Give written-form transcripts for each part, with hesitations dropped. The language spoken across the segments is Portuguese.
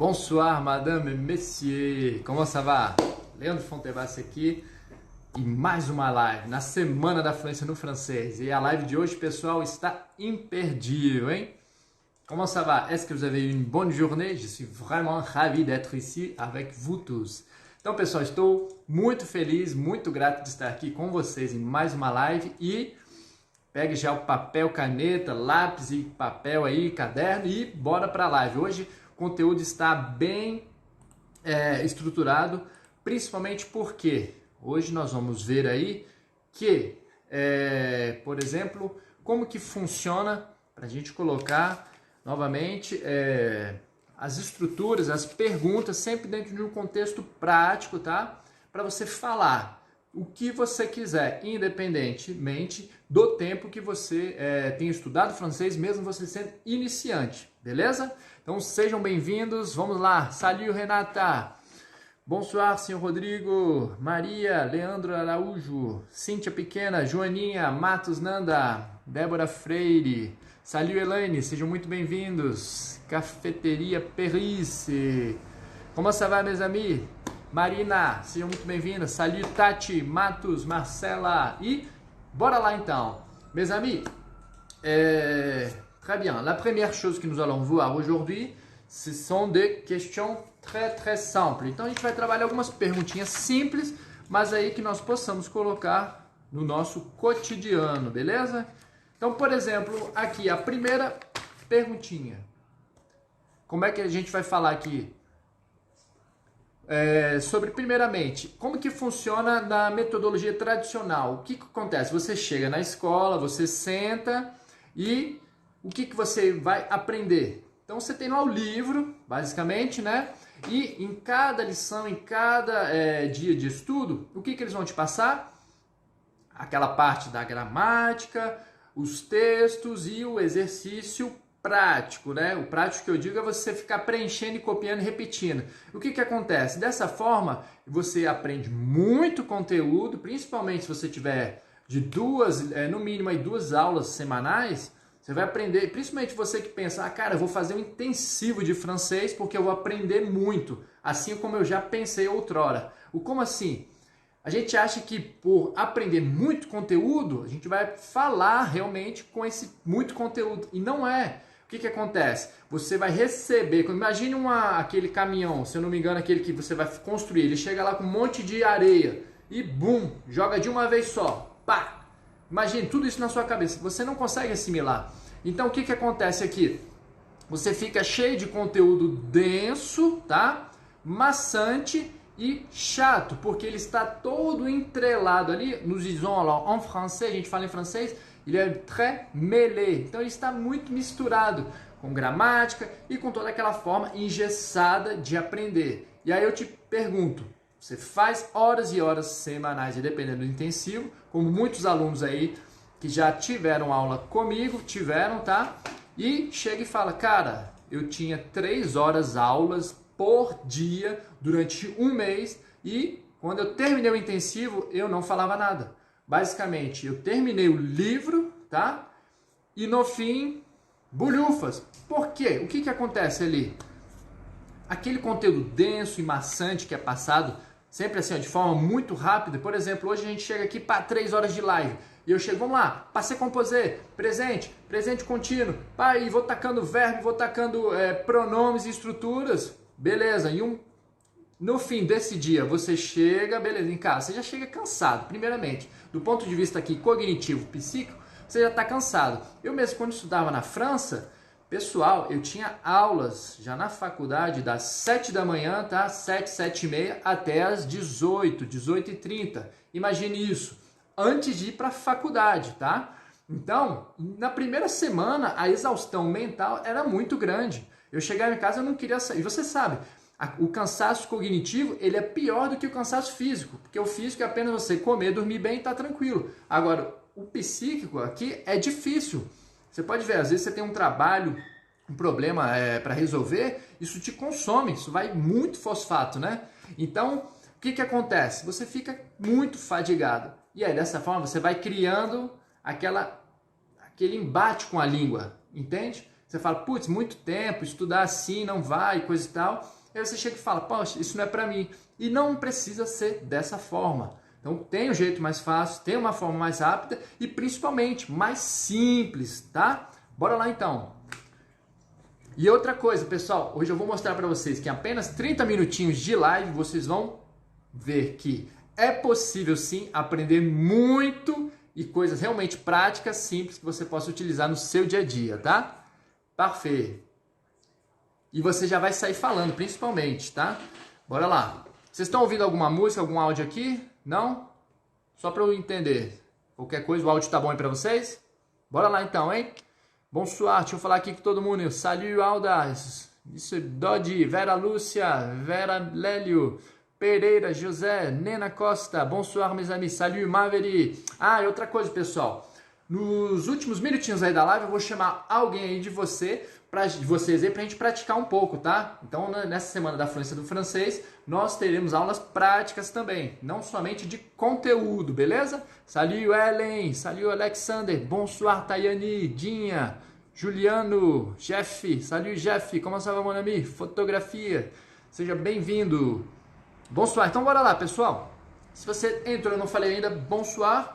Bonsoir, madame e messieurs. Como ça va? Leandro Fontevassi aqui e mais uma live na Semana da Fluência no Francês. E a live de hoje, pessoal, está imperdível, hein? Comment ça va? Est-ce que vous avez eu une bonne journée? Je suis vraiment ravi d'être ici avec vous tous. Então, pessoal, estou muito feliz, muito grato de estar aqui com vocês em mais uma live e pegue já o papel, caneta, lápis e papel aí, caderno e bora para a live. Hoje o conteúdo está bem estruturado, principalmente porque hoje nós vamos ver aí que, por exemplo, como que funciona para a gente colocar novamente as estruturas, as perguntas, sempre dentro de um contexto prático, tá? Para você falar o que você quiser, independentemente do tempo que você tenha estudado francês, mesmo você sendo iniciante, beleza? Então sejam bem-vindos, vamos lá. Salut Renata, bonsoir senhor Rodrigo, Maria, Leandro Araújo, Cíntia Pequena, Joaninha, Matos Nanda, Débora Freire, salut Elaine, sejam muito bem-vindos. Cafeteria Perice, como ça va, mes amis? Marina, sejam muito bem-vindas. Salut Tati, Matos, Marcela e bora lá então. Mes amis, très bien. La première chose que nous allons voir aujourd'hui, ce sont des questions très simples. Então a gente vai trabalhar algumas perguntinhas simples, mas aí que nós possamos colocar no nosso cotidiano, beleza? Então, por exemplo, aqui a primeira perguntinha. Como é que a gente vai falar aqui? Sobre, primeiramente, como que funciona na metodologia tradicional. O que acontece? Você chega na escola, você senta e o que você vai aprender? Então você tem lá o livro, basicamente, né? E em cada lição, em cada dia de estudo, o que eles vão te passar? Aquela parte da gramática, os textos e o exercício prático, né? O prático que eu digo é você ficar preenchendo e copiando e repetindo. O que acontece? Dessa forma, você aprende muito conteúdo, principalmente se você tiver de no mínimo aí 2 aulas semanais, você vai aprender, principalmente você que pensa, cara, eu vou fazer um intensivo de francês porque eu vou aprender muito, assim como eu já pensei outrora. O como assim? A gente acha que por aprender muito conteúdo, a gente vai falar realmente com esse muito conteúdo. E não é. O que acontece? Você vai receber, imagine aquele caminhão, se eu não me engano, aquele que você vai construir, ele chega lá com um monte de areia e bum, joga de uma vez só. Pá! Imagine tudo isso na sua cabeça, você não consegue assimilar. Então o que acontece aqui? Você fica cheio de conteúdo denso, tá? Maçante e chato, porque ele está todo entrelado ali, nous disons alors en français, a gente fala em francês, il est très mêlé, então ele está muito misturado com gramática e com toda aquela forma engessada de aprender. E aí eu te pergunto, você faz horas e horas semanais, e dependendo do intensivo, como muitos alunos aí que já tiveram aula comigo, tá? E chega e fala, cara, eu tinha 3 horas aulas por dia durante um mês e quando eu terminei o intensivo eu não falava nada. Basicamente eu terminei o livro, tá? E no fim, bulhufas. Por quê? O que acontece ali? Aquele conteúdo denso e maçante que é passado sempre assim, ó, de forma muito rápida. Por exemplo, hoje a gente chega aqui para 3 horas de live. E eu chego, vamos lá, passé composé, presente contínuo. E vou tacando verbo, vou tacando pronomes e estruturas. Beleza, no fim desse dia você chega, beleza, em casa, você já chega cansado, primeiramente. Do ponto de vista aqui cognitivo, psíquico, você já está cansado. Eu mesmo, quando estudava na França, pessoal, eu tinha aulas já na faculdade das 7 da manhã, tá? 7 e meia, até as 18h30. Imagine isso, antes de ir para a faculdade, tá? Então, na primeira semana, a exaustão mental era muito grande. Eu chegava em casa, eu não queria sair. E você sabe, o cansaço cognitivo, ele é pior do que o cansaço físico. Porque o físico é apenas você comer, dormir bem e estar tranquilo. Agora, o psíquico aqui é difícil. Você pode ver, às vezes você tem um trabalho, um problema para resolver, isso te consome, isso vai muito fosfato, né? Então, o que acontece? Você fica muito fadigado. E aí, dessa forma, você vai criando aquele embate com a língua, entende? Você fala, putz, muito tempo, estudar assim não vai, coisa e tal. Aí você chega e fala, poxa, isso não é para mim. E não precisa ser dessa forma. Então tem um jeito mais fácil, tem uma forma mais rápida e principalmente mais simples, tá? Bora lá então. E outra coisa, pessoal, hoje eu vou mostrar para vocês que em apenas 30 minutinhos de live vocês vão ver que é possível sim aprender muito e coisas realmente práticas, simples que você possa utilizar no seu dia a dia, tá? Parfait. E você já vai sair falando, principalmente, tá? Bora lá. Vocês estão ouvindo alguma música, algum áudio aqui? Não? Só para eu entender. Qualquer coisa, o áudio tá bom aí para vocês? Bora lá então, hein? Bonsoir, deixa eu falar aqui com todo mundo. Salut, Aldas. Isso é Dodi, Vera Lúcia, Vera Lélio, Pereira, José, Nena Costa. Bonsoir, meus amigos. Salut, Maveri. Ah, e outra coisa, pessoal. Nos últimos minutinhos aí da live, eu vou chamar alguém aí de vocês aí pra gente praticar um pouco, tá? Então, nessa semana da fluência do francês, nós teremos aulas práticas também, não somente de conteúdo, beleza? Salut Ellen, salut Alexander, bonsoir Tayani, Dinha, Juliano, Jeff, salut Jeff, como ça va mon ami? Fotografia, seja bem-vindo. Bonsoir, então bora lá, pessoal. Se você entrou e não falei ainda, bonsoir,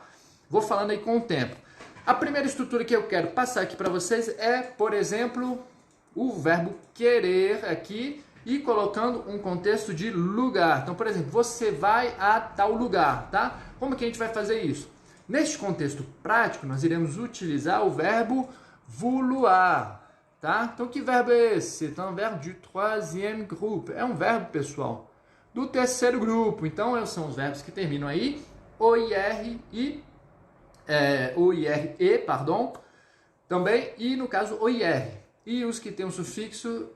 vou falando aí com o tempo. A primeira estrutura que eu quero passar aqui para vocês é, por exemplo, o verbo querer aqui e colocando um contexto de lugar. Então, por exemplo, você vai a tal lugar, tá? Como que a gente vai fazer isso? Neste contexto prático, nós iremos utilizar o verbo vouloir, tá? Então, que verbo é esse? C'est un verbe du troisième groupe. É um verbo, pessoal, do terceiro grupo. Então, são os verbos que terminam aí, OIR e OIR-E, pardon, também, e no caso OIR. E os que têm o sufixo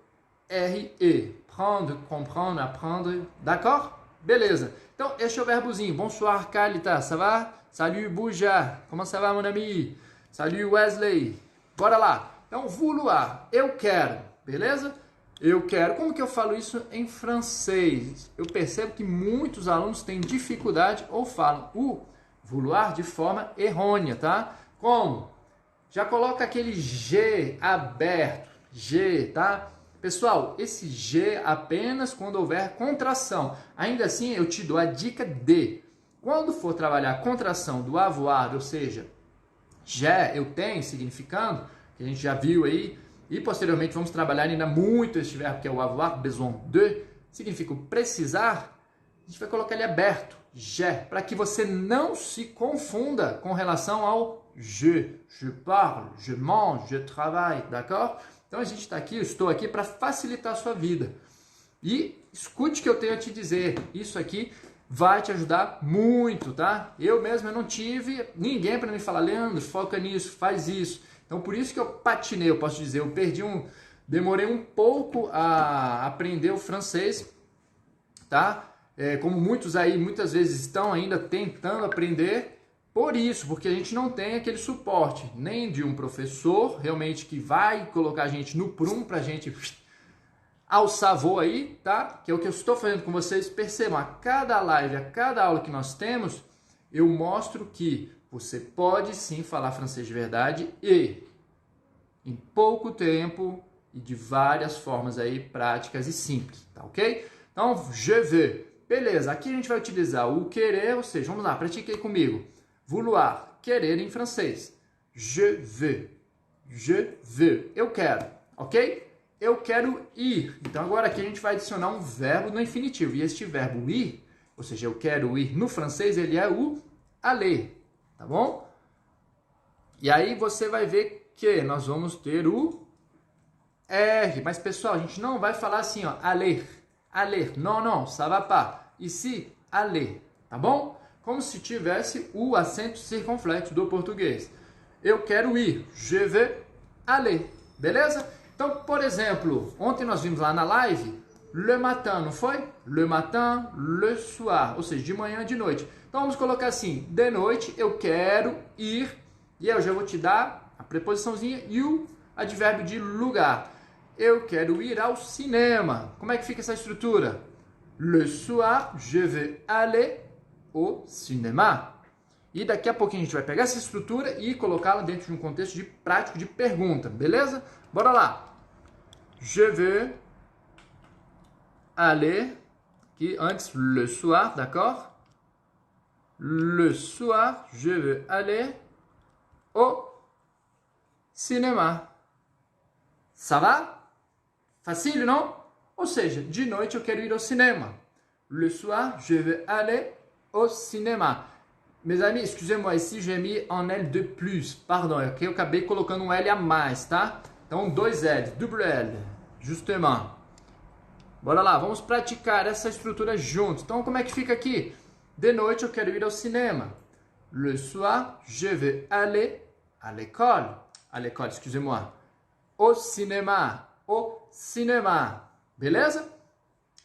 RE. Prendre, comprendre, apprendre, d'accord? Beleza. Então, este é o verbozinho. Bonsoir, Kalita, ça va? Salut, Buja. Comment ça va, mon ami? Salut, Wesley. Bora lá. Então, vouloir, eu quero, beleza? Eu quero. Como que eu falo isso em francês? Eu percebo que muitos alunos têm dificuldade ou falam o vouloir de forma errônea, tá? Como? Já coloca aquele G aberto, G, tá? Pessoal, esse G apenas quando houver contração. Ainda assim, eu te dou a dica de, quando for trabalhar a contração do avoir, ou seja, já eu tenho, significando, que a gente já viu aí, e posteriormente vamos trabalhar ainda muito este verbo que é o avoir, besoin de, significa precisar, a gente vai colocar ele aberto, já, para que você não se confunda com relação ao je parle, je mange, je travaille, d'accord? Então a gente está aqui, eu estou aqui para facilitar a sua vida. E escute o que eu tenho a te dizer, isso aqui vai te ajudar muito, tá? Eu não tive ninguém para me falar, Leandro, foca nisso, faz isso. Então por isso que eu patinei, eu posso dizer, eu demorei um pouco a aprender o francês, tá? Como muitos aí muitas vezes estão ainda tentando aprender, por isso, porque a gente não tem aquele suporte, nem de um professor realmente que vai colocar a gente no prumo para a gente alçar voo aí, tá? Que é o que eu estou fazendo com vocês. Percebam, a cada live, a cada aula que nós temos, eu mostro que você pode sim falar francês de verdade e em pouco tempo e de várias formas aí práticas e simples, tá ok? Então, je veux. Beleza, aqui a gente vai utilizar o querer, ou seja, vamos lá, pratique aí comigo. Vouloir, querer em francês. Je veux. Je veux. Eu quero, ok? Eu quero ir. Então agora aqui a gente vai adicionar um verbo no infinitivo. E este verbo ir, ou seja, eu quero ir no francês, ele é o aller, tá bom? E aí você vai ver que nós vamos ter o R. Mas pessoal, a gente não vai falar assim, ó, aller. Aller. Não, ça va pas. Ici, aller, tá bom? Como se tivesse o acento circunflexo do português. Eu quero ir, je veux aller, beleza? Então, por exemplo, ontem nós vimos lá na live, le matin, não foi? Le matin, le soir, ou seja, de manhã, de noite. Então vamos colocar assim, de noite eu quero ir, e eu já vou te dar a preposiçãozinha e o advérbio de lugar. Eu quero ir ao cinema. Como é que fica essa estrutura? Le soir, je veux aller au cinéma. E daqui a pouquinho a gente vai pegar essa estrutura e colocá-la dentro de um contexto de prático de pergunta, beleza? Bora lá. Je veux aller, aqui antes, le soir, d'accord? Le soir, je veux aller au cinéma. Ça va? Facile, não? Ou seja, de noite eu quero ir ao cinema. Le soir, je veux aller au cinéma. Mes amis, excusez-moi, ici j'ai mis un L de plus. Pardon, é que eu acabei colocando um L a mais, tá? Então, 2 L, double L, justement. Bora lá, vamos praticar essa estrutura juntos. Então, como é que fica aqui? De noite eu quero ir ao cinema. Le soir, je veux aller à l'école. À l'école, excusez-moi. Au cinéma. Au cinéma. Beleza?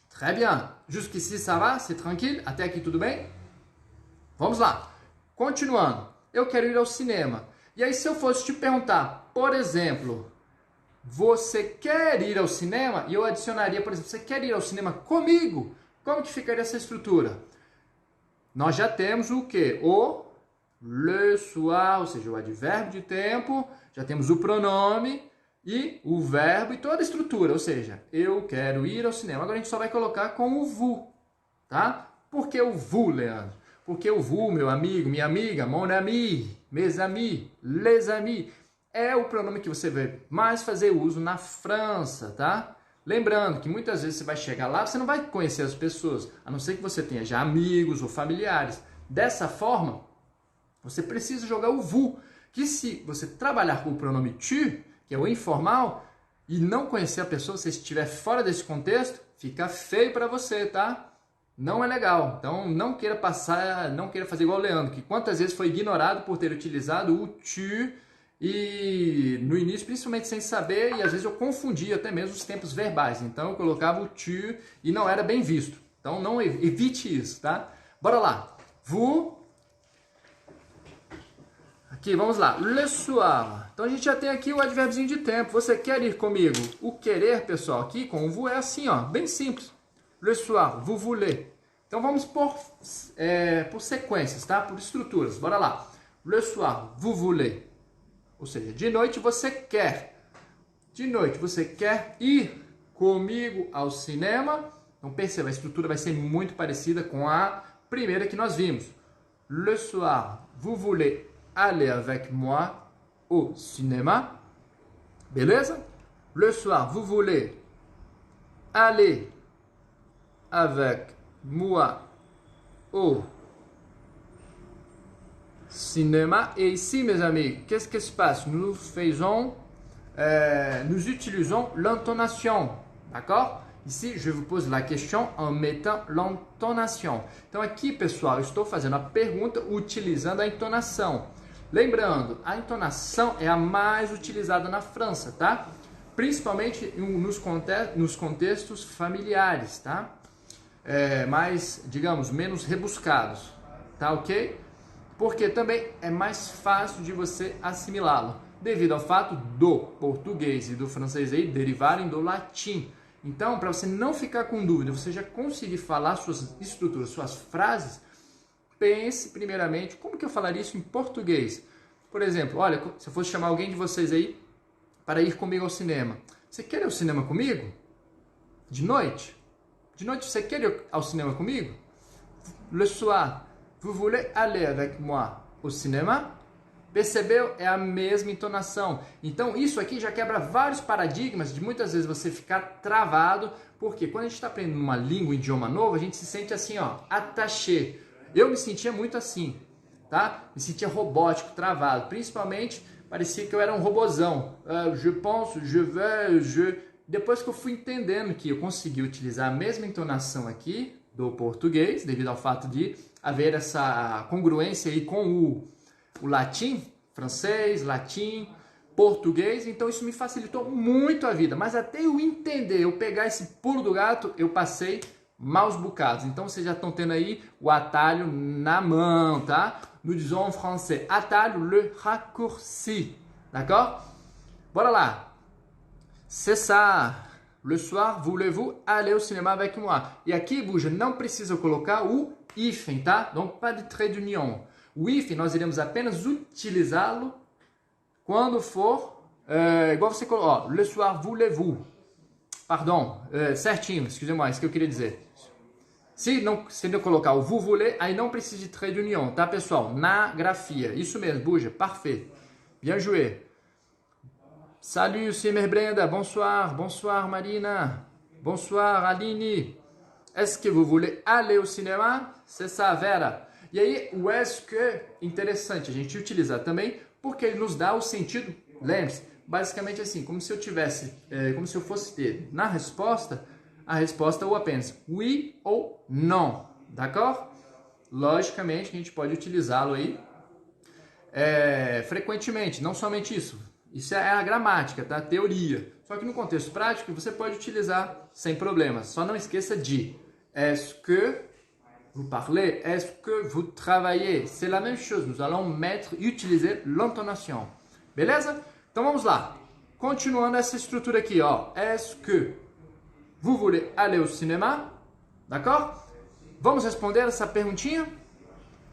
Très bien. Jusqu'ici, ça va? C'est tranquille? Até aqui tudo bem? Vamos lá. Continuando. Eu quero ir ao cinema. E aí, se eu fosse te perguntar, por exemplo, você quer ir ao cinema? E eu adicionaria, por exemplo, você quer ir ao cinema comigo? Como que ficaria essa estrutura? Nós já temos o quê? O le soir, ou seja, o advérbio de tempo, já temos o pronome e o verbo e toda a estrutura, ou seja, eu quero ir ao cinema. Agora a gente só vai colocar com o vous, tá? Por que o vous, Leandro? Porque o vous, meu amigo, minha amiga, mon ami, mes amis, les amis, é o pronome que você vai mais fazer uso na França, tá? Lembrando que muitas vezes você vai chegar lá, você não vai conhecer as pessoas, a não ser que você tenha já amigos ou familiares. Dessa forma, você precisa jogar o vous, que se você trabalhar com o pronome tu, que é o informal, e não conhecer a pessoa, se estiver fora desse contexto, fica feio para você, tá? Não é legal. Então, não queira passar, não queira fazer igual o Leandro, que quantas vezes foi ignorado por ter utilizado o tu, e no início, principalmente sem saber, e às vezes eu confundia até mesmo os tempos verbais. Então, eu colocava o tu e não era bem visto. Então, não evite isso, tá? Bora lá. Vous. Aqui, vamos lá. Le soir. Então, a gente já tem aqui o advérbiozinho de tempo. Você quer ir comigo? O querer, pessoal, aqui com o vous é assim, ó, bem simples. Le soir, vous voulez. Então, vamos por sequências, tá? Por estruturas. Bora lá. Le soir, vous voulez. Ou seja, de noite você quer. De noite você quer ir comigo ao cinema. Então perceba, a estrutura vai ser muito parecida com a primeira que nós vimos. Le soir, vous voulez aller avec moi au cinéma. Beleza? Le soir, vous voulez aller avec moi au cinéma. Et ici, mes amis, qu'est-ce qui se passe? Nous utilisons l'intonation, d'accord? Ici, je vous pose la question en mettant l'intonation. Então, aqui, pessoal, eu estou fazendo a pergunta utilizando a entonação. Lembrando, a entonação é a mais utilizada na França, tá? Principalmente nos contextos familiares, tá? Mais, digamos, menos rebuscados, tá ok? Porque também é mais fácil de você assimilá-lo, devido ao fato do português e do francês aí derivarem do latim. Então, para você não ficar com dúvida, você já conseguir falar suas estruturas, suas frases, pense primeiramente, como que eu falaria isso em português? Por exemplo, olha, se eu fosse chamar alguém de vocês aí para ir comigo ao cinema. Você quer ir ao cinema comigo? De noite? De noite você quer ir ao cinema comigo? Le soir, vous voulez aller avec moi au cinéma? Percebeu? É a mesma entonação. Então, isso aqui já quebra vários paradigmas de muitas vezes você ficar travado, porque quando a gente está aprendendo uma língua, um idioma novo, a gente se sente assim, ó, attaché. Eu me sentia muito assim, tá? Me sentia robótico, travado. Principalmente, parecia que eu era um robozão. Je pense, je veux, je... Depois que eu fui entendendo que eu consegui utilizar a mesma entonação aqui do português, devido ao fato de haver essa congruência aí com o latim, francês, latim, português, então isso me facilitou muito a vida, mas até eu entender, eu pegar esse pulo do gato, eu passei maus bocados. Então vocês já estão tendo aí o atalho na mão, tá? Nous disons en français, atalho, le raccourci, d'accord? Bora lá. C'est ça. Le soir, voulez-vous aller au cinéma avec moi? E aqui, Buja, não precisa colocar o hífen, tá? Donc, pas de trait d'union. O hífen nós iremos apenas utilizá-lo quando for igual você colocou, ó, le soir voulez-vous. Pardon, certinho, excusez-moi, isso que eu queria dizer. Se não colocar o vous voulez, aí não precisa de trait d'union, tá, pessoal? Na grafia. Isso mesmo, Buja, parfait. Bien joué. Salut, Simer Brenda. Bonsoir, bonsoir, Marina. Bonsoir, Aline. Est-ce que vous voulez aller au cinéma? C'est ça, Vera. E aí, o est-ce que, interessante a gente utilizar também, porque ele nos dá o sentido, lembre-se, basicamente assim, como se eu fosse ter na resposta, a resposta ou apenas oui ou non, d'accord? Logicamente, a gente pode utilizá-lo aí frequentemente, não somente isso. Isso é a gramática, tá? A teoria. Só que no contexto prático, você pode utilizar sem problemas. Só não esqueça de est-ce que vous parlez, est-ce que vous travaillez? C'est la même chose, nous allons utiliser l'intonation. Beleza? Então vamos lá. Continuando essa estrutura aqui, ó. Est-ce que vous voulez aller au cinéma? D'accord? Vamos responder essa perguntinha?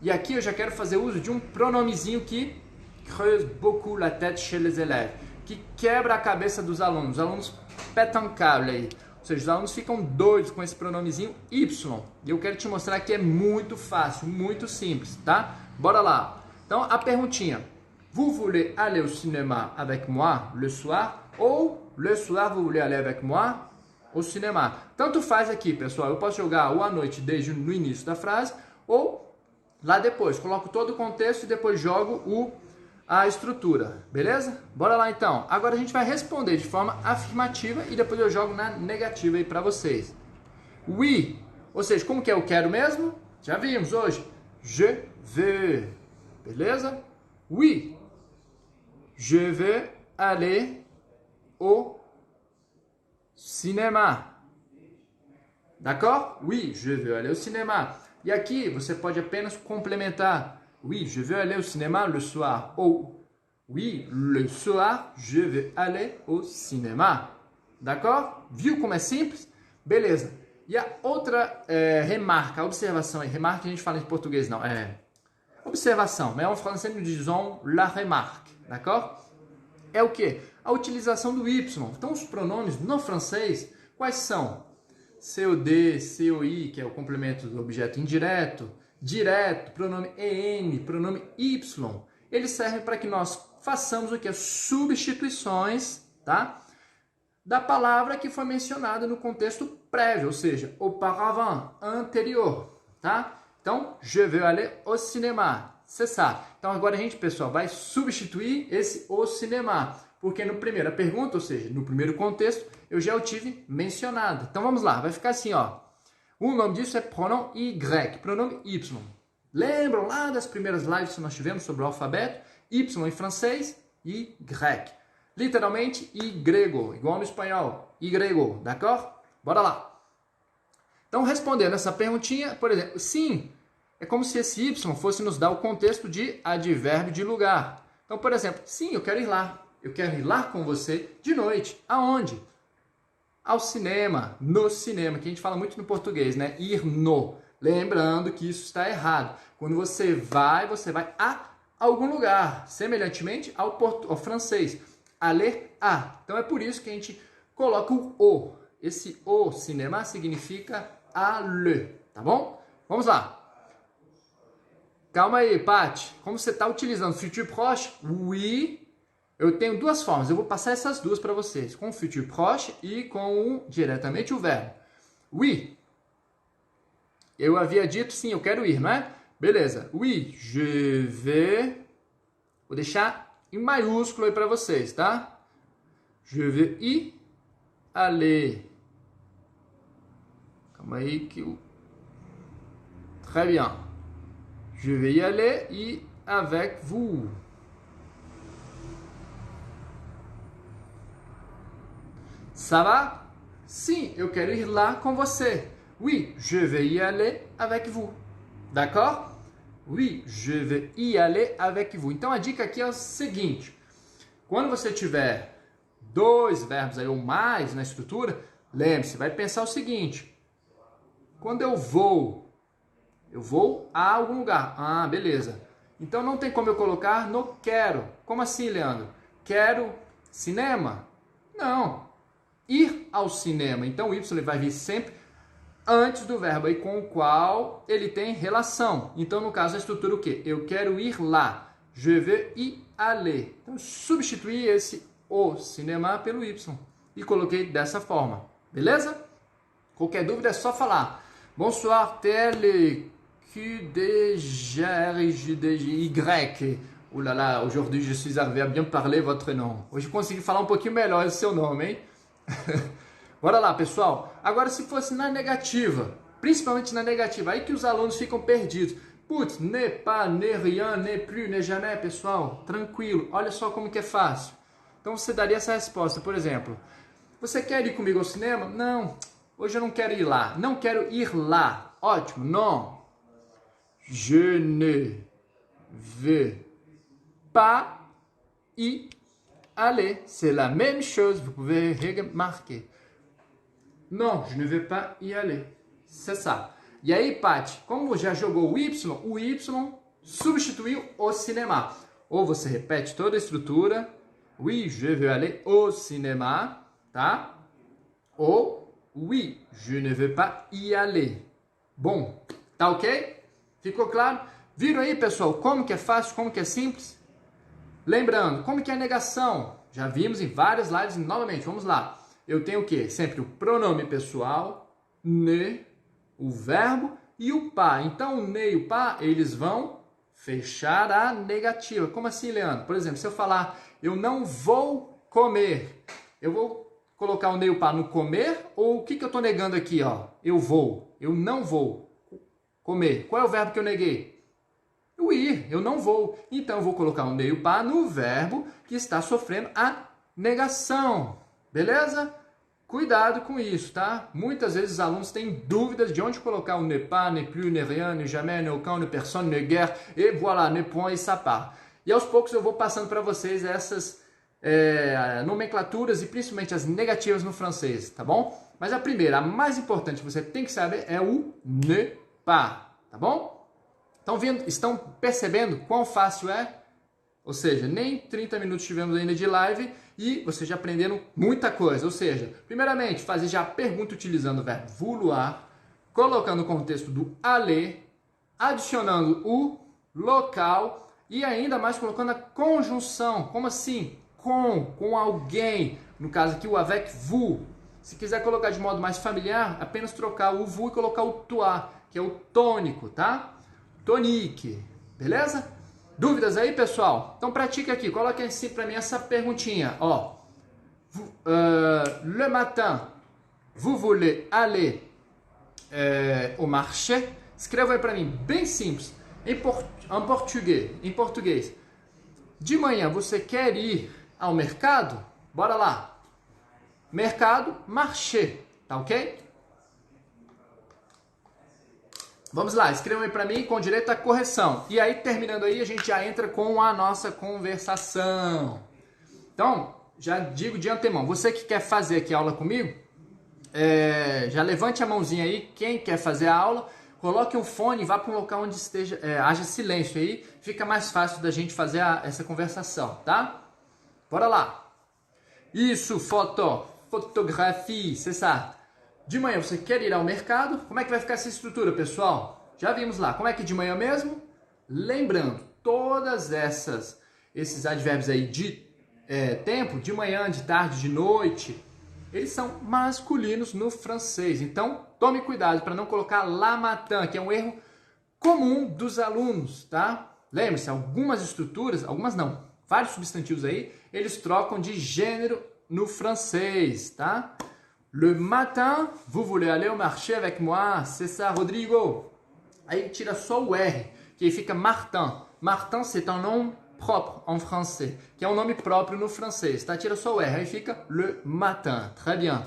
E aqui eu já quero fazer uso de um pronomezinho que creuse beaucoup la tête chez les élèves, que quebra a cabeça dos alunos. Os alunos petam cable aí. Ou seja, os alunos ficam doidos com esse pronomezinho Y. E eu quero te mostrar que é muito fácil, muito simples, tá? Bora lá. Então, a perguntinha. Vous voulez aller au cinéma avec moi le soir? Ou le soir, vous voulez aller avec moi au cinéma? Tanto faz aqui, pessoal. Eu posso jogar ou à noite desde no início da frase, ou lá depois. Coloco todo o contexto e depois jogo a estrutura, beleza? Bora lá então. Agora a gente vai responder de forma afirmativa e depois eu jogo na negativa aí para vocês. Oui, ou seja, como que é eu quero mesmo? Já vimos hoje. Je veux, beleza? Oui, je veux aller au cinéma. D'accord? Oui, je veux aller au cinéma. E aqui você pode apenas complementar. Oui, je veux aller au cinéma le soir. Ou, oui, le soir, je veux aller au cinéma. D'accord? Viu como é simples? Beleza. E a outra remarca, a observação aí. Remarque a gente fala em português, não. Observação. Mais en français, nous disons la remarque. D'accord? É o quê? A utilização do Y. Então, os pronomes no francês, quais são? COD, COI, que é o complemento do objeto indireto, direto, pronome EN, pronome Y. Eles servem para que nós façamos o que? Substituições, tá? Da palavra que foi mencionada no contexto prévio, ou seja, auparavant, anterior, tá? Então, je veux aller au cinéma, c'est ça. Então, agora a gente, pessoal, vai substituir esse au cinéma, porque na primeira pergunta, ou seja, no primeiro contexto, eu já o tive mencionado. Então, vamos lá, vai ficar assim, ó. O nome disso é pronome Y, pronome Y. Lembram lá das primeiras lives que nós tivemos sobre o alfabeto? Y em francês e Y. Literalmente, Y, igual no espanhol. Y, d'accord? Bora lá. Então, respondendo essa perguntinha, por exemplo, sim, é como se esse Y fosse nos dar o contexto de advérbio de lugar. Então, por exemplo, sim, eu quero ir lá. Eu quero ir lá com você de noite. Aonde? Ao cinema, no cinema, que a gente fala muito no português, né? Ir no. Lembrando que isso está errado. Quando você vai a algum lugar. Semelhantemente ao francês. Aller a. Então é por isso que a gente coloca o O. Esse O, cinema, significa aller. Tá bom? Vamos lá. Calma aí, Paty. Como você está utilizando futur proche? Oui. Eu tenho duas formas, eu vou passar essas duas para vocês, com o futur proche e com diretamente o verbo. Oui, eu havia dito sim, eu quero ir, não é? Beleza, oui, je vais, vou deixar em maiúsculo aí para vocês, tá? Je vais y aller. Calma aí que eu... Très bien. Je vais y aller e avec vous. Ça va? Sim, eu quero ir lá com você. Oui, je vais y aller avec vous. D'accord? Oui, je vais y aller avec vous. Então a dica aqui é o seguinte. Quando você tiver dois verbos aí ou mais na estrutura, lembre-se, vai pensar o seguinte. Quando eu vou a algum lugar. Ah, beleza. Então não tem como eu colocar no quero. Como assim, Leandro? Quero cinema? Não. Ir ao cinema. Então o Y vai vir sempre antes do verbo aí com o qual ele tem relação. Então no caso a estrutura o quê? Eu quero ir lá. Je veux y aller. Então substituí esse o cinema pelo Y e coloquei dessa forma. Beleza? Qualquer dúvida é só falar. Bonsoir, tel QDGRJY. Oh là là, aujourd'hui je suis arrivé à bien parler votre nom. Hoje consegui falar um pouquinho melhor esse seu nome, hein? Bora lá, pessoal. Agora, se fosse na negativa, principalmente na negativa, aí que os alunos ficam perdidos. Putz, ne pas, ne rien, ne plus, ne jamais, pessoal. Tranquilo, olha só como que é fácil. Então você daria essa resposta, por exemplo. Você quer ir comigo ao cinema? Não, hoje eu não quero ir lá. Não quero ir lá. Ótimo, non. Je ne veux pas y aller. C'est la même chose, vous pouvez remarquer. Non, je ne veux pas y aller. C'est ça. E aí, Paty, como já jogou o Y substituiu o cinéma. Ou você repete toda a estrutura. Oui, je veux aller au cinéma, tá? Ou oui, je ne veux pas y aller. Bom, tá ok? Ficou claro? Viram aí, pessoal, como que é fácil, como que é simples? Lembrando, como que é a negação? Já vimos em várias lives, novamente, vamos lá. Eu tenho o quê? Sempre o pronome pessoal, ne, o verbo e o pas. Então, o ne e o pas, eles vão fechar a negativa. Como assim, Leandro? Por exemplo, se eu falar, eu não vou comer, eu vou colocar o ne e o pas no comer, ou o que eu estou negando aqui? Ó? Eu não vou comer. Qual é o verbo que eu neguei? O ir, eu não vou. Então, eu vou colocar o ne e o pas no verbo que está sofrendo a negação. Beleza? Cuidado com isso, tá? Muitas vezes os alunos têm dúvidas de onde colocar o ne pas, ne plus, ne rien, ne jamais, ne aucun, ne personne, ne guère, et voilà, ne point et ça part. E aos poucos eu vou passando para vocês essas nomenclaturas e principalmente as negativas no francês, tá bom? Mas a primeira, a mais importante que você tem que saber é o ne pas, tá bom? Estão percebendo quão fácil é? Ou seja, nem 30 minutos tivemos ainda de live e vocês já aprenderam muita coisa. Ou seja, primeiramente, fazer já a pergunta utilizando o verbo vouloir, colocando o contexto do aller, adicionando o local e ainda mais colocando a conjunção. Como assim? Com alguém. No caso aqui, o avec vous. Se quiser colocar de modo mais familiar, apenas trocar o vous e colocar o toi, que é o tônico, tá? Tonique. Beleza? Dúvidas aí, pessoal? Então pratique aqui, coloque assim para mim essa perguntinha, ó. Le matin, vous voulez aller au marché? Escreva aí para mim, bem simples, em português. De manhã, você quer ir ao mercado? Bora lá. Mercado, marché, tá ok? Vamos lá, escrevam aí para mim com direito à correção. E aí, terminando aí, a gente já entra com a nossa conversação. Então, já digo de antemão, você que quer fazer aqui a aula comigo, já levante a mãozinha aí, quem quer fazer a aula, coloque um fone e vá para um local onde haja silêncio aí, fica mais fácil da gente fazer essa conversação, tá? Bora lá. Isso, fotografia, c'est ça. De manhã você quer ir ao mercado, como é que vai ficar essa estrutura, pessoal? Já vimos lá, como é que é de manhã mesmo? Lembrando, todas esses advérbios aí de tempo, de manhã, de tarde, de noite, eles são masculinos no francês. Então, tome cuidado para não colocar la matin, que é um erro comum dos alunos, tá? Lembre-se, algumas estruturas, algumas não, vários substantivos aí, eles trocam de gênero no francês, tá? Le matin, vous voulez aller au marché avec moi? C'est ça, Rodrigo. Aí tira só o R, que aí fica Martin. Martin, c'est un nom propre en français, que é um nome próprio no francês, tá? Tira só o R, aí fica le matin. Très bien.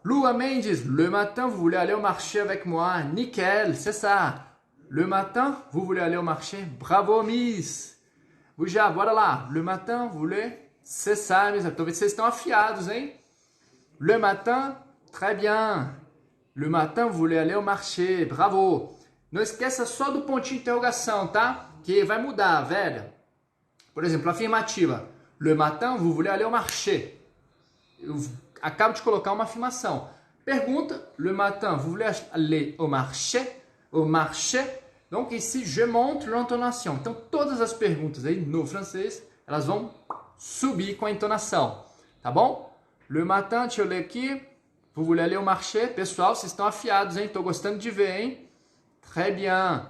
Lua Mendes, le matin, vous voulez aller au marché avec moi? Nickel, c'est ça. Le matin, vous voulez aller au marché? Bravo, Miss. Já, bora lá. Le matin, vous voulez? C'est ça, Miss. Tô vendo que vocês estão afiados, hein? Le matin, très bien. Le matin, vous voulez aller au marché. Bravo. Não esqueça só do pontinho de interrogação, tá? Que vai mudar, velho. Por exemplo, afirmativa. Le matin, vous voulez aller au marché. Eu acabo de colocar uma afirmação. Pergunta, le matin, vous voulez aller au marché? Au marché. Donc, ici, je montre l'intonation. Então, todas as perguntas aí no francês, elas vão subir com a entonação. Tá bom? Le matin, deixa eu ler aqui. Vous voulez aller au marché? Pessoal, vocês estão afiados, hein? Tô gostando de ver, hein? Très bien.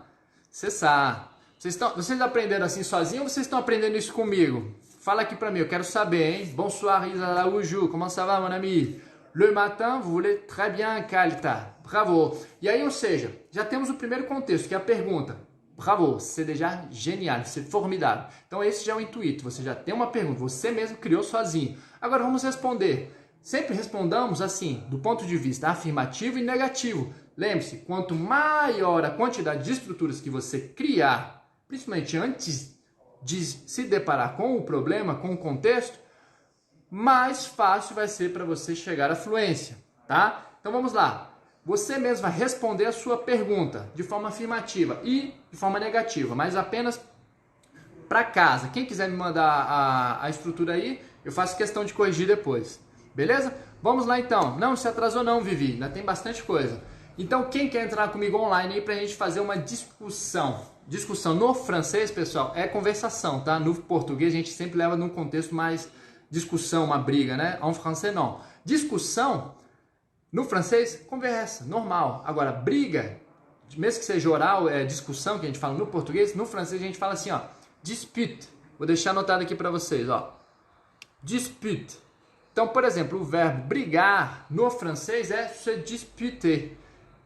C'est ça. Vocês aprenderam assim sozinhos ou vocês estão aprendendo isso comigo? Fala aqui pra mim, eu quero saber, hein? Bonsoir, Isa Araújo. Comment ça va, mon ami? Le matin, vous voulez très bien, Kalita. Bravo. E aí, ou seja, já temos o primeiro contexto, que é a pergunta. Bravo, c'est déjà génial, c'est formidable. Então, esse já é o intuito. Você já tem uma pergunta, você mesmo criou sozinho. Agora, vamos responder. Sempre respondamos assim, do ponto de vista afirmativo e negativo. Lembre-se, quanto maior a quantidade de estruturas que você criar, principalmente antes de se deparar com o problema, com o contexto, mais fácil vai ser para você chegar à fluência, tá? Então vamos lá. Você mesmo vai responder a sua pergunta de forma afirmativa e de forma negativa, mas apenas para casa. Quem quiser me mandar a estrutura aí, eu faço questão de corrigir depois. Beleza? Vamos lá então. Não se atrasou não, Vivi. Ainda tem bastante coisa. Então, quem quer entrar comigo online aí pra gente fazer uma discussão? Discussão no francês, pessoal, é conversação, tá? No português a gente sempre leva num contexto mais discussão, uma briga, né? En français não. Discussão, no francês, conversa, normal. Agora, briga, mesmo que seja oral, discussão, que a gente fala no português, no francês a gente fala assim, ó, dispute. Vou deixar anotado aqui pra vocês, ó. Dispute. Então, por exemplo, o verbo brigar no francês é se disputer.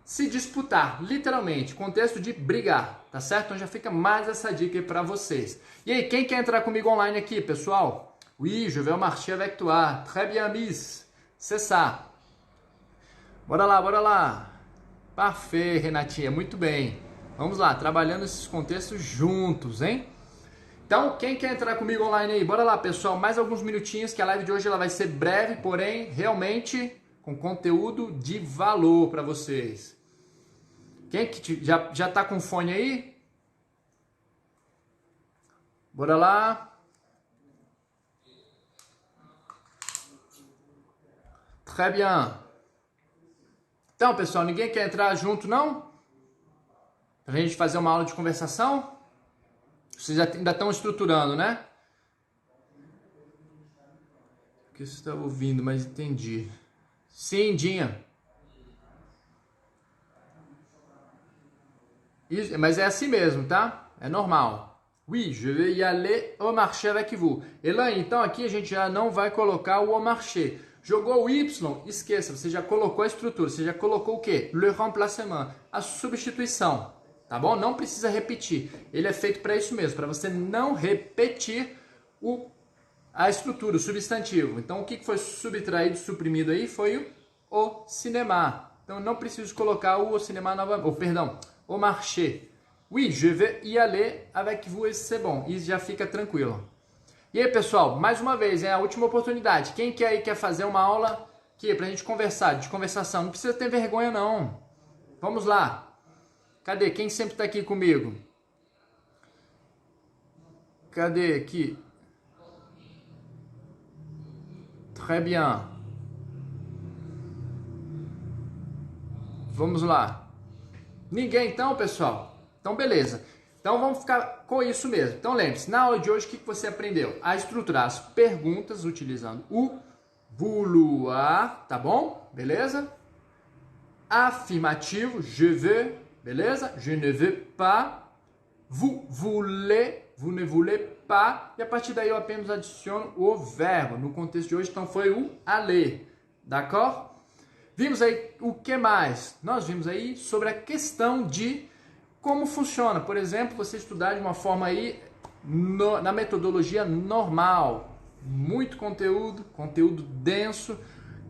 Se disputar, literalmente, contexto de brigar, tá certo? Então já fica mais essa dica aí para vocês. E aí, quem quer entrar comigo online aqui, pessoal? Oui, je vais au marché avec toi. Très bien, Miss. C'est ça. Bora lá, bora lá. Parfait, Renatinha, muito bem. Vamos lá, trabalhando esses contextos juntos, hein? Então, quem quer entrar comigo online aí? Bora lá, pessoal, mais alguns minutinhos, que a live de hoje ela vai ser breve, porém, realmente, com conteúdo de valor para vocês. Quem que já tá com fone aí? Bora lá. Très bien. Então, pessoal, ninguém quer entrar junto, não? Pra gente fazer uma aula de conversação? Vocês ainda estão estruturando, né? O que você está ouvindo, mas entendi. Sim, Dinha. Isso, mas é assim mesmo, tá? É normal. Oui, je vais y aller au marché avec vous. Elaine, então aqui a gente já não vai colocar o au marché. Jogou o Y, esqueça, você já colocou a estrutura, você já colocou o quê? Le remplacement, a substituição. Tá bom? Não precisa repetir. Ele é feito para isso mesmo, para você não repetir a estrutura, o substantivo. Então, o que foi subtraído, suprimido aí foi o cinema. Então, não preciso colocar o cinema novamente. Perdão, o marché. Oui, je vais y aller avec vous et c'est bon. Isso já fica tranquilo. E aí, pessoal, mais uma vez, é a última oportunidade. Quem quer fazer uma aula aqui pra gente conversar, de conversação? Não precisa ter vergonha, não. Vamos lá. Cadê? Quem sempre está aqui comigo? Cadê aqui? Très bien. Vamos lá. Ninguém então, pessoal? Então, beleza. Então, vamos ficar com isso mesmo. Então, lembre-se, na aula de hoje, o que você aprendeu? A estruturar as perguntas utilizando o vouloir, tá bom? Beleza? Afirmativo, je veux. Beleza? Je ne veux pas. Vous voulez. Vous ne voulez pas. E a partir daí eu apenas adiciono o verbo. No contexto de hoje, então, foi o aller. D'accord? Vimos aí o que mais? Nós vimos aí sobre a questão de como funciona. Por exemplo, você estudar de uma forma aí na metodologia normal. Muito conteúdo, conteúdo denso,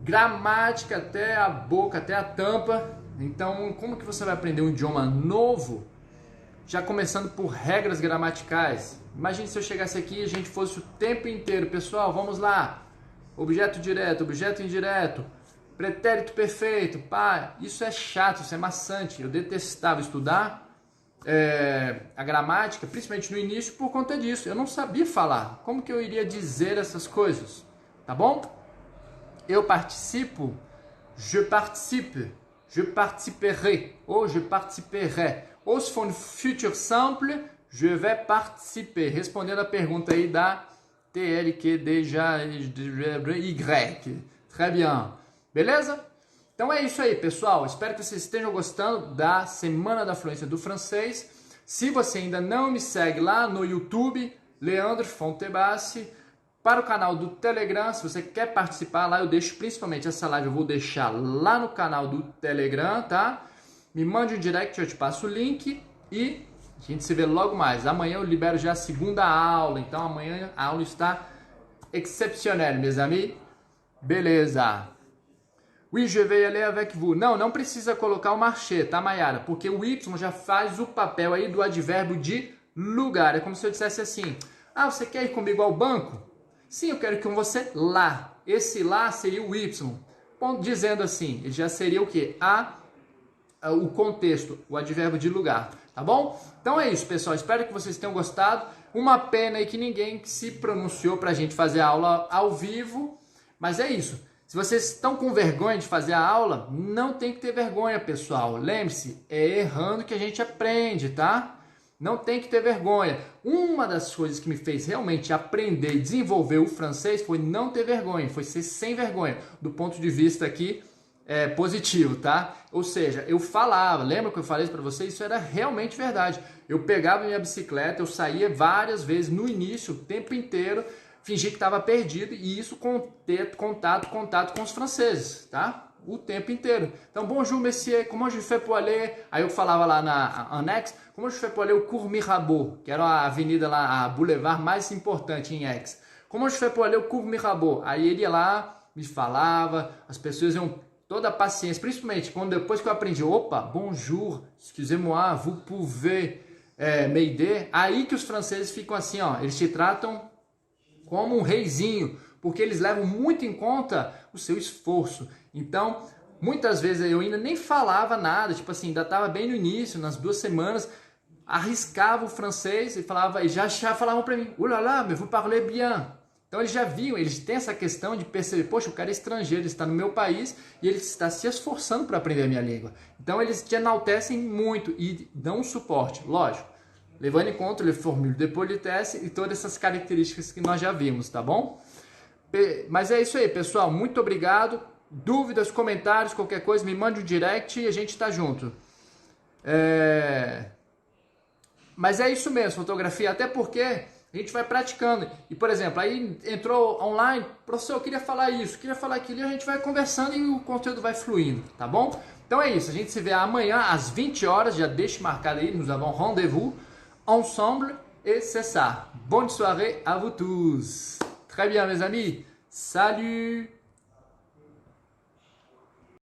gramática até a boca, até a tampa. Então, como que você vai aprender um idioma novo, já começando por regras gramaticais? Imagine se eu chegasse aqui e a gente fosse o tempo inteiro. Pessoal, vamos lá. Objeto direto, objeto indireto, pretérito perfeito. Pá, isso é chato, isso é maçante. Eu detestava estudar a gramática, principalmente no início, por conta disso. Eu não sabia falar. Como que eu iria dizer essas coisas? Tá bom? Eu participo, je participe, je participerai, ou je participerai. Ou se for no future simple, je vais participer. Respondendo a pergunta aí da TLQDJY. Très bien. Beleza? Então é isso aí, pessoal. Espero que vocês estejam gostando da Semana da Fluência do Francês. Se você ainda não me segue lá no YouTube, Leandro Fontebassi, para o canal do Telegram, se você quer participar lá, eu deixo principalmente essa live, eu vou deixar lá no canal do Telegram, tá? Me mande um direct, eu te passo o link e a gente se vê logo mais. Amanhã eu libero já a segunda aula, então amanhã a aula está exceptionnelle, mes amis. Beleza. Oui, je vais aller avec vous. Não precisa colocar o marché, tá, Mayara? Porque o Y já faz o papel aí do advérbio de lugar. É como se eu dissesse assim, você quer ir comigo ao banco? Sim, eu quero ir com você lá. Esse lá seria o Y. Dizendo assim, ele já seria o quê? O contexto, o advérbio de lugar. Tá bom? Então é isso, pessoal. Espero que vocês tenham gostado. Uma pena aí que ninguém se pronunciou pra gente fazer a aula ao vivo. Mas é isso. Se vocês estão com vergonha de fazer a aula, não tem que ter vergonha, pessoal. Lembre-se, é errando que a gente aprende, tá? Não tem que ter vergonha. Uma das coisas que me fez realmente aprender e desenvolver o francês foi não ter vergonha, foi ser sem vergonha, do ponto de vista aqui positivo, tá? Ou seja, eu falava, lembra que eu falei para vocês? Isso era realmente verdade. Eu pegava minha bicicleta, eu saía várias vezes no início, o tempo inteiro, fingi que estava perdido e isso com ter contato com os franceses, tá? O tempo inteiro. Então, bonjour, monsieur, comment je fais pour aller? Aí eu falava lá na Aix, comment je fais pour aller au Cours Mirabeau, que era a avenida lá, a boulevard mais importante em Aix. Comment je fais pour aller au Cours Mirabeau? Aí ele ia lá, me falava, as pessoas iam toda a paciência, principalmente quando depois que eu aprendi, opa, bonjour, excusez-moi, vous pouvez m'aider? Aí que os franceses ficam assim, ó, eles te tratam como um reizinho, porque eles levam muito em conta o seu esforço. Então, muitas vezes eu ainda nem falava nada, tipo assim, ainda estava bem no início, nas 2 semanas, arriscava o francês e falava, e já falavam para mim, oh là là, mais vous parlez bien. Então eles já viam, eles têm essa questão de perceber, poxa, o cara é estrangeiro, ele está no meu país e ele está se esforçando para aprender a minha língua. Então eles te enaltecem muito e dão um suporte, lógico, levando em conta o formule de politesse e todas essas características que nós já vimos, tá bom? Mas é isso aí, pessoal. Muito obrigado. Dúvidas, comentários, qualquer coisa, me mande um direct e a gente tá junto. Mas é isso mesmo, fotografia. Até porque a gente vai praticando. E, por exemplo, aí entrou online, professor, eu queria falar isso, queria falar aquilo, e a gente vai conversando e o conteúdo vai fluindo, tá bom? Então é isso, a gente se vê amanhã às 20 horas, já deixe marcado aí, nous avons rendez-vous ensemble et c'est ça. Bonne soirée à vous tous. Très bien, mes amis. Salut!